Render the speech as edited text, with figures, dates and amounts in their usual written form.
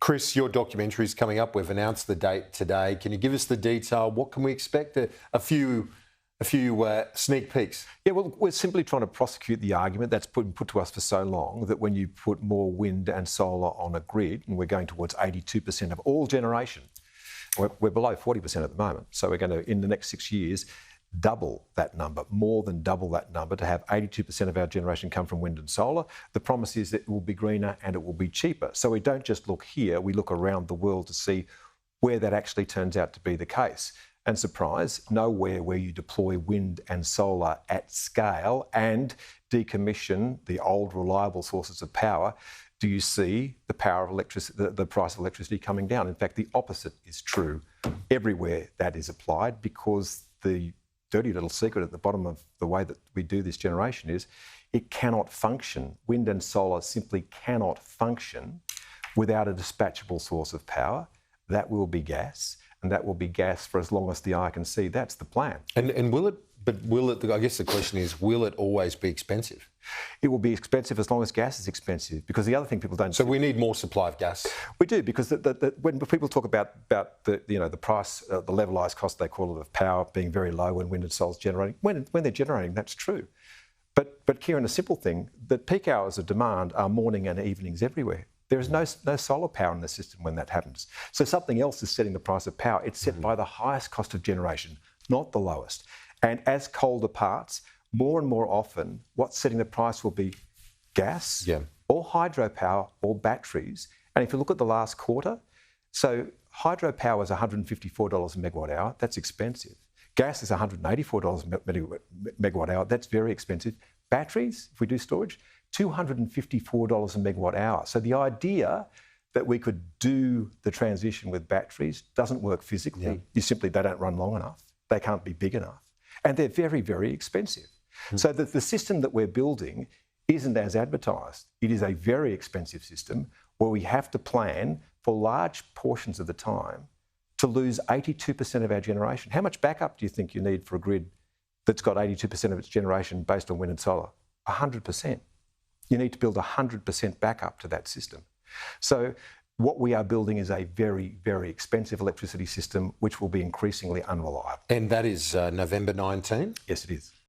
Chris, your documentary is coming up. We've announced the date today. Can you give us the detail? What can we expect? A few sneak peeks. Yeah, well, we're simply trying to prosecute the argument that's been put to us for so long that when you put more wind and solar on a grid, and we're going towards 82% of all generation, we're below 40% at the moment. So we're going to, in the next 6 years, double that number, more than double that number, to have 82% of our generation come from wind and solar. The promise is that it will be greener and it will be cheaper. So we don't just look here, we look around the world to see where that actually turns out to be the case. And surprise, nowhere where you deploy wind and solar at scale and decommission the old reliable sources of power do you see the power of electricity, the price of electricity coming down. In fact, the opposite is true everywhere that is applied, because the dirty little secret at the bottom of the way that we do this generation is it cannot function. Wind and solar simply cannot function without a dispatchable source of power. That will be gas, and that will be gas for as long as the eye can see. That's the plan. And will it, I guess the question is, will it always be expensive? It will be expensive as long as gas is expensive, because the other thing people don't... So we need more supply of gas? We do, because when people talk about the price, the levelised cost, they call it, of power being very low when wind and solar is generating, when they're generating, that's true. But Kieran, a simple thing, the peak hours of demand are morning and evenings everywhere. There is no solar power in the system when that happens. So something else is setting the price of power. It's set by the highest cost of generation, not the lowest. And as coal departs, more and more often, what's setting the price will be gas, or hydropower, or batteries. And if you look at the last quarter, so hydropower is $154 a megawatt hour. That's expensive. Gas is $184 a megawatt hour. That's very expensive. Batteries, if we do storage, $254 a megawatt hour. So the idea that we could do the transition with batteries doesn't work physically. They don't run long enough. They can't be big enough. And they're very, very expensive. So the system that we're building isn't as advertised. It is a very expensive system where we have to plan for large portions of the time to lose 82% of our generation. How much backup do you think you need for a grid that's got 82% of its generation based on wind and solar? 100%. You need to build 100% backup to that system. So what we are building is a very, very expensive electricity system which will be increasingly unreliable. And that is November 19? Yes, it is.